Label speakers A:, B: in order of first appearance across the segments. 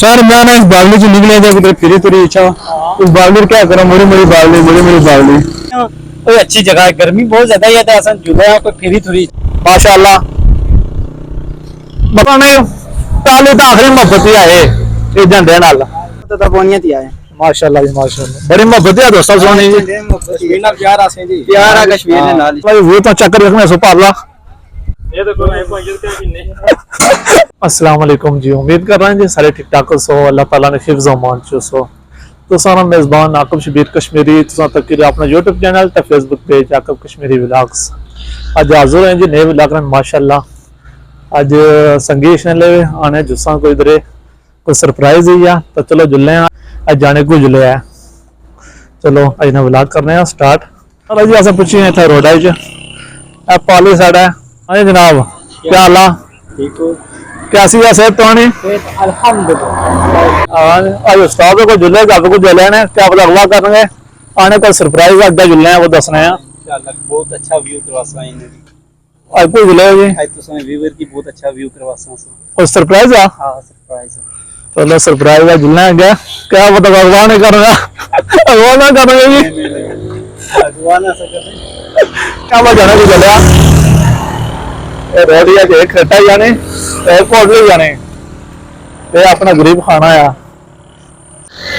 A: Sir मैं ना इस बावली से निकले थे किधर फिरी तुरी इच्छा इस बावली क्या करो मुड़ी मुड़ी बावली
B: कोई अच्छी जगह है, गर्मी बहुत ज्यादा है तो ऐसा जुड़ा कोई फिरी थोड़ी
A: माशाल्लाह बता नहीं ताली तो आखिरी मोहब्बत ही आए ये झंडे नाल
B: तो बोनियत ही आए
A: माशाल्लाह जी माशाल्लाह बड़ी मोहब्बत है दोस्तों सोनी जी
B: कश्मीर ना प्यार आसे जी प्यार आ कश्मीर ने नाल
A: भाई वो तो चक्कर रखने सो पाला
B: ये देखो मैं पहुंच गया किन्ने
A: अस्सलाम वालेकुम जी उम्मीद कर रहे हैं जी सारे ठीक ठाक सो अल्लाह ताला ने हिफ्ज़ और मान सो तो सारा मेज़बान आकब शबीर कश्मीरी तुसा तक के अपना यूट्यूब चैनल ते फेसबुक पेज आकब कश्मीरी व्लॉग्स आज हाजिर हैं जी नए व्लॉग में माशाल्लाह आज संगीश ने ले आने जुस्सा कोई इधर कोई सरप्राइज ही है तो चलो जुल्ले आज जाने को जुले है चलो आज ना व्लॉग करने हैं स्टार्ट और जी ऐसा पूछी है रोड है पाली साइड है हाँ जनाब क्या हाल है
B: ठीक हो
A: कैसी है सेहत तो
B: अल्हम्दुलिल्लाह
A: आज उस्ताद को जुले गल को जुले ने क्या पता अगला करेंगे आने को सरप्राइज अगे जुले हैं वो दसने हैं
B: इंशाल्लाह बहुत अच्छा व्यू करवासा इन्हें
A: आज कोई जुले जी
B: आज तो समय व्यूअर की बहुत अच्छा व्यू करवासा
A: कोई सरप्राइज है
B: हां सरप्राइज
A: चलो सरप्राइज है जुले हैं क्या पता अगला नहीं करेगा अगला ना करेंगे जी
B: अगवा ना सके
A: क्या मैं जाने को जुले रोड या खट्टा जाने एयरपोर्ट ले जाने ते अपना गरीब खाना है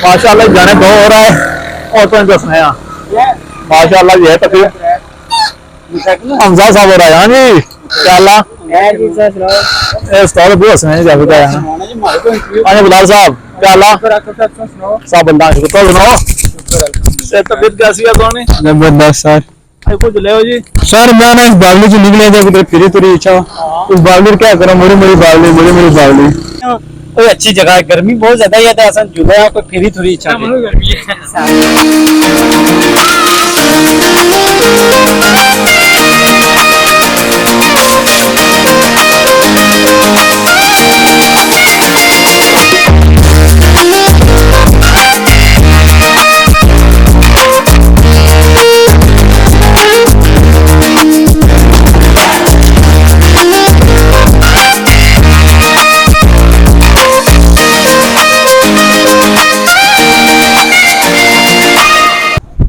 A: माशाल्लाह जाने बहुत हो रहा है और तो दसने माशाल्लाह ये तक हमजा साहब हो रहा है जी क्या उस्ताद भी हंसने जावेद आया हाँ बिलाल साहब क्या साहब बंदा तो सुनाओ तबीयत कैसी है कौन जबरदस्त सर को जुले हो जी सर मैं ना इस बावली से निकले थे किधर फिरी तुरी इच्छा इस बावली क्या करो मुड़ी मुड़ी बावली
B: कोई अच्छी जगह है, गर्मी बहुत ज्यादा है तो ऐसा जुड़ा कोई फिरी थोड़ी इच्छा गर्मी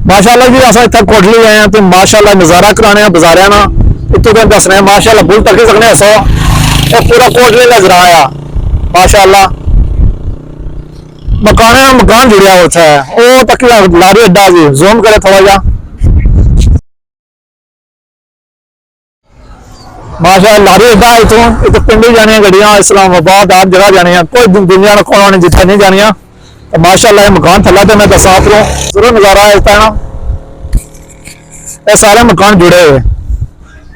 A: माशाल्लाह जी अस इतना कोटली गए हैं तो माशाल्लाह नजारा कराने बाजारे ना इतों तो दसने माशाल्लाह बुल तक सकने सो और पूरा कोटली नजर आया माशाल्लाह मकान जुड़िया होता है वो तक लारी अड्डा जी जूम करे थोड़ा जा माशाल्लाह लारी अड्डा इतों पिंडी जानिया गड्डियां इस्लामाबाद आप जगह जानिया कोई दुनिया ने खोना जिथे नहीं जानिया तो माशाल्लाह मकान थला तो मैं दसा आप जरूर नजारा है ये सारे मकान जुड़े हुए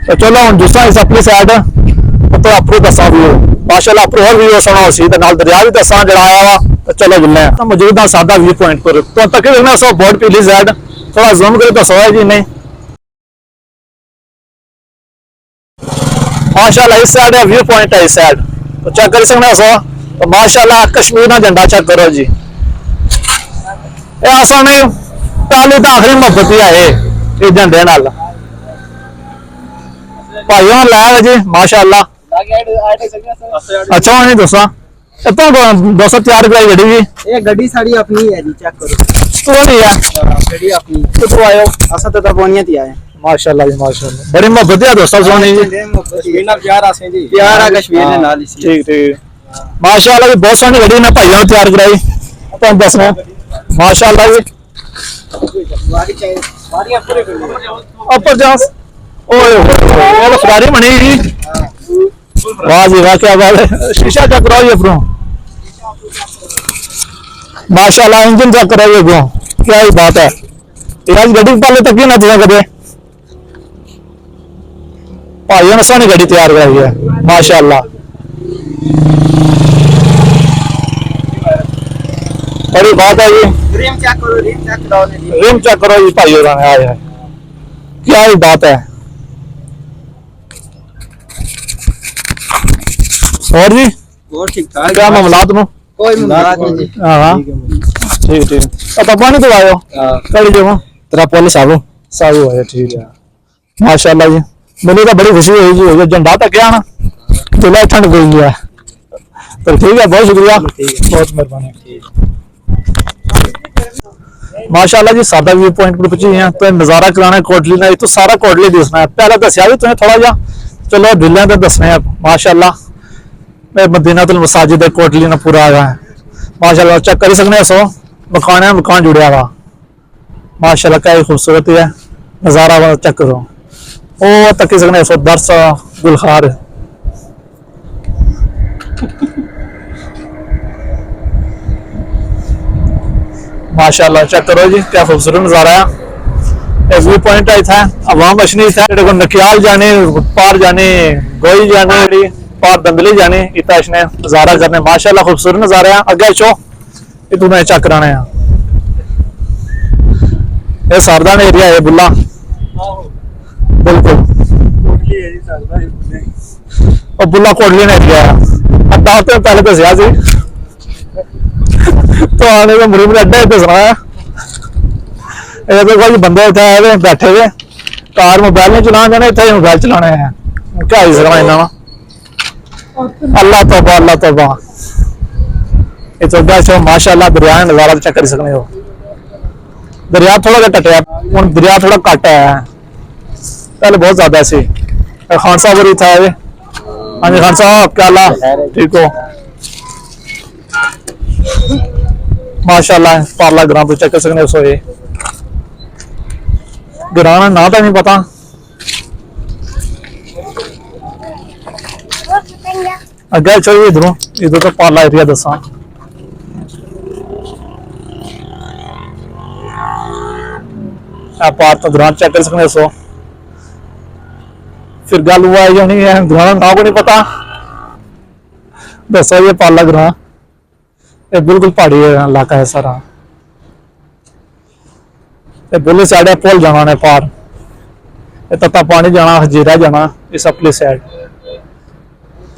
A: तो चलो हम दूसरा इस अपनी साइड तो अपनी दसा भी माशाल्लाह अपनी और भी सुना उसी दरिया भी दसा जरा आया वा तो चलो जुलने तो मौजूद है सादा व्यू पॉइंट पर तो तक देखना सो बोर्ड पीली साइड थोड़ा जूम करे तो सोया जी नहीं माशाल्लाह इस साइड व्यू पॉइंट है इस साइड तो चेक कर सकना सो तो माशाल्लाह कश्मीर ना झंडा चेक करो जी ऐसा नहीं ताली तो आखिरी मोहब्बत ही आए ये झंडे नाल भाइयों लाया जी माशाल्लाह अच्छा नहीं दसा इतना 204 रुपए गड्डी जी
B: ये गड्डी साड़ी अपनी है जी चेक करो
A: तो नहीं है
B: गड्डी अपनी
A: कितों आयो
B: असा तो बोनियत ही आए
A: माशाल्लाह जी माशाल्लाह बड़ी मोहब्बत है दोस्तों सोनी जी
B: कश्मीर ना प्यार आसे जी प्यार आ कश्मीर ने नाल इसी
A: ठीक ठीक माशाल्लाह जी बहुत सोहनी गड्डी ने भाइयों तैयार कराई तो दसना माशाल्लाह जी ऊपर जा ओए सवारी बनी जी वाह जी वाह क्या बात है शीशा चेक कराओ ये प्रो माशाल्लाह इंजन चेक कराओ ये प्रो क्या ही बात है यार गड्डी पहले तक ही ना तुझे कदे भाइयों ने सोहनी गड्डी तैयार कराई है माशाल्लाह बड़ी बात है जी
B: रिम
A: चेक करो जी भाइयों ने आया क्या ही बात है और जी
B: और ठीक ठाक
A: क्या मामला तुम
B: कोई मामला नहीं जी
A: हाँ ठीक ठीक तो पानी तो आयो कड़ी जो तेरा पानी साबु है ठीक है माशाल्लाह जी मुझे तो बड़ी खुशी हुई जी झंडा तक गया ना चलो ठंड गई है तो ठीक है, बहुत शुक्रिया, बहुत मेहरबानी। माशाल्लाह जी, सादा व्यू पॉइंट पर पहुंचे हैं तो नज़ारा कराना है कोटली ना, तो सारा कोटली दिसना है। पहले दसिया भी तुम्हें थोड़ा जा, चलो दिल्ली तो दसने हैं। माशाल्लाह मदीनातुल मसाजिद कोटली ना पूरा आया है माशाल्लाह, चेक कर सकते सो मकान है, मकान जुड़िया हुआ माशाल्लाह, क्या खूबसूरत है नज़ारा, चेक करो वो तक सकने सो दरस गुलखार माशाल्लाह, चेक करो जी क्या खूबसूरत नज़ारा है। व्यू पॉइंट आई था अवाम अशनी था, नकियाल जाने, पार जाने, गोई जाने, पार दंदली जाने, इतना इसने नज़ारा करने माशाल्लाह खूबसूरत नज़ारा है। अगे चो ये तुम्हें चेक कराना है, ये सारदान एरिया है बुला, बिल्कुल और बुला कोटली ने एरिया है। अड्डा तो पहले तो सिया तो आने का मुड़ी मुड़ी अड्डा ही दसना है। ये तो कोई बंदे इतने आए बैठे हुए, कार मोबाइल नहीं चलाना जाने, इतने मोबाइल चलाने हैं, क्या ही सकना इन्होंने। अल्लाह तौबा, अल्लाह तौबा। ये तो क्या माशाल्लाह दरिया ने नज़ारा चेक कर सकते हो। दरिया थोड़ा जहा टटिया हूँ, दरिया थोड़ा घट है, पहले बहुत ज्यादा सी। खान साहब वरी था। हाँ जी खान साहब, क्या हाल, ठीक हो? माशाल्लाह पार्ला ग्राम तो चेक कर सकते हो। ये ग्राम ना तो नहीं पता, अगे चलो इधरों, इधर तो पार्ला एरिया दसा। पार तो ग्राम चेक कर सकते सो। फिर गल हुआ है नहीं है, ग्राम ना को नहीं पता दसो। ये पार्ला ग्राम, ये बिल्कुल पहाड़ी इलाका है सारा। बुल्ली साइड है, पुल जाना ने पार, तत्ता पानी जाना, हजीरा जाना, इस अपनी साइड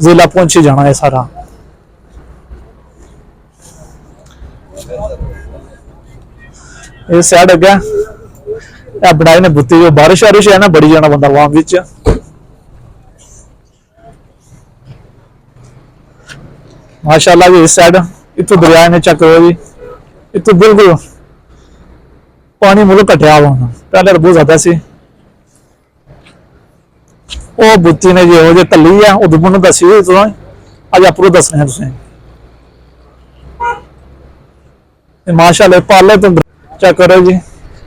A: जिला पुंछ जाना है सारा। इस साइड अगे बनाई ने बुत्ती, जो बारिश वारिश है ना बड़ी जाना बंदा वहां बिच। माशाल्लाह जी इस साइड इतों दरिया ने चेक करो जी, इतों बिल्कुल पानी मुल्क घटिया हुआ, पहले बहुत ज्यादा सी। वो बुत्ती ने जो जो तली है उदू मैंने दसी अज आप दसने हैं तुसें। माशाल्लाह पार्ले तो चेक करो जी,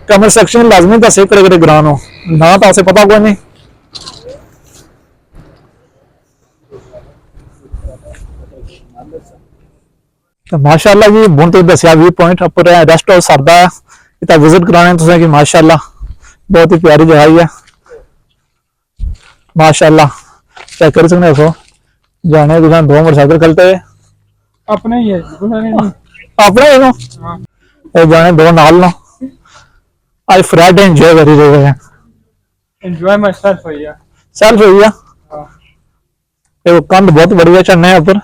A: कमेंट सेक्शन लाजमी दसे कड़े कड़े ग्राम हो ना, तो असें पता कोई नहीं। तो माशाल्लाह जी बुन तो दसिया व्यू पॉइंट अपर रेस्ट हाउस सरदा है, इतना विजिट कराने तुसें कि माशाल्लाह बहुत ही प्यारी जगह ही है माशाल्लाह। चेक कर सकते हो जाने तुसें दो मोटरसाइकिल खलते हुए
B: अपने ही है,
A: अपने ही नो जाने दो नाल नो। आज फ्राइडे एंजॉय करी रहे हैं,
B: एंजॉय माय सेल्फ है यार,
A: सेल्फ हुई है। ये कंध बहुत बड़ी है चढ़ने ऊपर,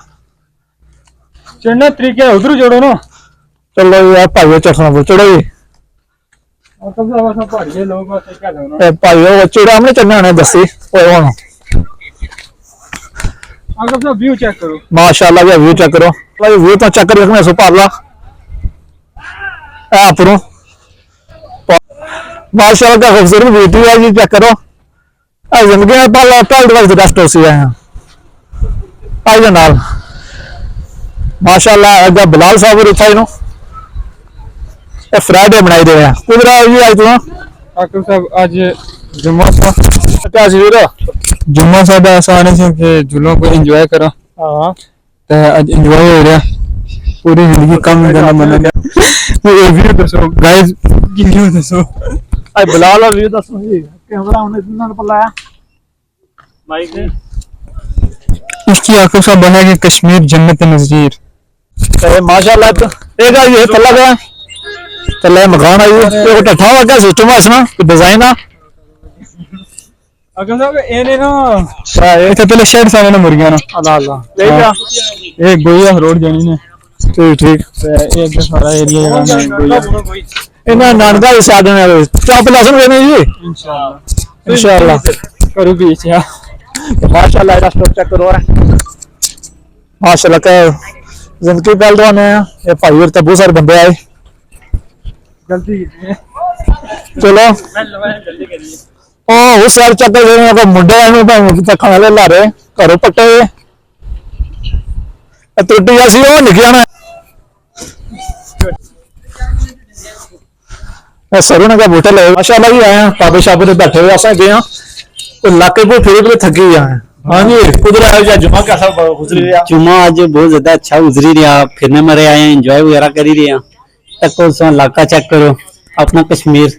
B: चढ़ने तरीके उधर जोड़ो ना।
A: चलो यार भाई चढ़ना पर चढ़ो जी,
B: और कब से बस पहाड़ी लोग बस क्या करना
A: भाई वो चढ़ा हमने चढ़ने आने दसी ओए होना।
B: अगर सब व्यू चेक करो
A: माशाल्लाह ये व्यू चेक करो, भाई व्यू तो चेक कर रखने सो पाला ए अपरो माशाल्लाह का खूबसूरत ब्यूटी है जी। चेक करो आ जिंदगी में पाला पहली बार रेस्ट हो सी है आज नाल माशाल्लाह। अगर बिलाल साहब उठा इनो फ्राइडे बनाई रहे हैं कुछ ये आज तू
B: आकिब साहब आज जुम्मा था,
A: क्या वीर
B: जुम्मा साहब ऐसा आने से कि जुलों को एंजॉय करो।
A: हाँ
B: तो आज एंजॉय हो रहा पूरी जिंदगी कम करना मन ये व्यू दसो गाइस, की व्यू दसो
A: आज बिलाल और व्यू दसो जी कैमरा हमने इतना पलाया माइक ने।
B: इसकी आकिब साहब बना कि कश्मीर जन्नत नज़ीर
A: माशाल्लाह। तो ये तला गया तला मकान आई है टठा हुआ क्या सिस्टम है इसमें डिजाइन है।
B: अगर साहब एने ना इथे पहले शेड सारे ना मुर्गियां ना
A: अल्लाह अल्लाह
B: एक गोया रोड जानी ने
A: ठीक ठीक
B: एक सारा एरिया गोया
A: इन्हें नानका इस आदमी ने चाप लसन देने जी इंशाल्लाह इंशाल्लाह
B: करो बीच या
A: माशाल्लाह रास्ता चेक करो माशाल्लाह का जिंदगी पहलवान है ये भाई और तो बहुत सारे बंदे आए
B: गलती
A: चलो ओ उस यार चक्कर देने को मुंडे आए भाई कि खाने ले ला रहे घरों पट्टे त्रुटि ऐसी वो निकल आना सरू ने का बूटे ले माशाल्लाह भी आए हैं पापे शापे ने बैठे हुए असा गए हैं तो इलाके को फिर भी थकी गए हैं हाँ जी कुदर आए जा जुमा कैसा गुजरी रहा
C: जुमा आज बहुत ज्यादा अच्छा गुजरी रहा फिरने मरे आए हैं एंजॉय वगैरह कर ही रहे हैं तक सो इलाका चेक करो अपना कश्मीर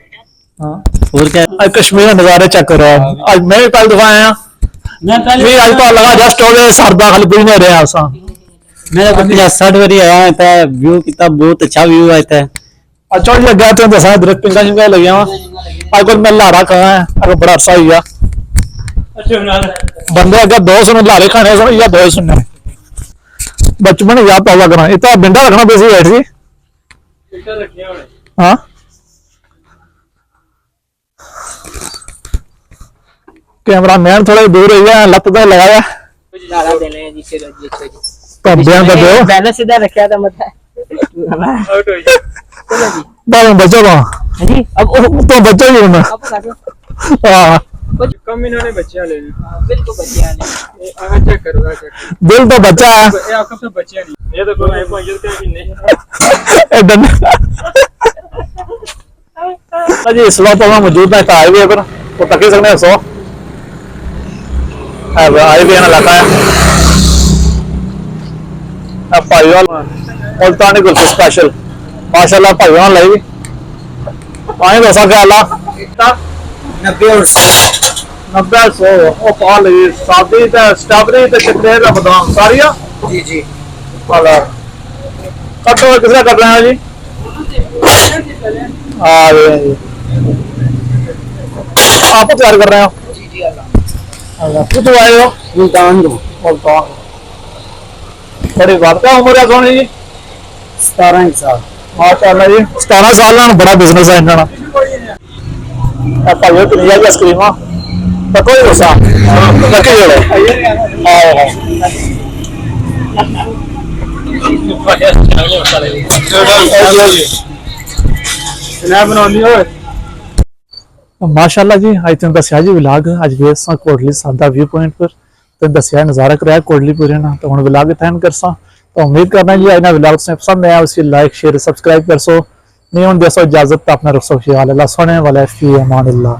A: हाँ
C: और क्या
A: आज कश्मीर के नजारे चेक करो आज मैं भी पहले दफा आया
C: मैं
A: मैं आज तो लगा जस्ट हो गए सरदा खाली कोई नहीं रहा असा
C: मैं तो 50-60 बारी आया था व्यू कितना बहुत अच्छा व्यू आया था
A: अच्छा जी गया तो दसा दरख्त पिंगा शिंगा लगे आज कोई मैं लारा कहा है अगर बड़ा अरसा ही गया बंदे अगर 200 में लारे खाने सुन या 2 सुनने बचपन याद पावा करा इतना बिंडा रखना बेसी बैठ सी हाँ कैमरा मैन थोड़ा दूर हो गया लत तो लगाया बयान कर दो
D: बैलेंस सीधा रखा था मतलब
A: बाद में बचो वहाँ
D: जी अब
A: तो बच्चा ही हूँ मैं
D: अब काटो
A: हाँ
B: कम इन्होंने बच्चे ले
D: बिल्कुल बचिया ने
B: चेक करो चेक
A: दिल तो बच्चा है
B: ये आपका तो बच्चे नहीं ये तो कोई पॉइंट के किन्ने
A: जी स्लो तो मौजूद है हाईवे पर तो तक ही सकते हैं 100 हाईवे ना लगा है भाईवाल मुल्तानी कुल्फी स्पेशल माशाल्लाह भाईवाल लाई पानी दोसा क्या ला 90 और 100 ओ पाल सादी ते स्ट्रॉबेरी ते चकलेट ते बादाम सारिया जी जी वाला कटो किसका कर रहे हैं जी आप तैयार कर रहे हो जी जी अल्लाह खुद आए हो मुल्तान बड़ी बात क्या उम्र है सोनी जी
C: 17 साल
A: माशाल्लाह जी 17 साल ना बड़ा बिजनेस है इन्होंने भाइयों कितनी है आइसक्रीम तो कोई गुस्सा लगे जोड़ो आओ माशाल्लाह जी आज तुम दसिया जी विलाग अज वे कोटली सादा व्यू पॉइंट पर तो दसिया नज़ारा कराया कोटली पूरे ना तो हम विलाग इतना करसा तो उम्मीद करना जी आज विलाग तुसें पसंद आया उसकी लाइक शेयर सब्सक्राइब कर सो नहीं हम दसो इजाजत अपना रखो ख्याल अल्लाह सोने वाला फी अमान अल्लाह।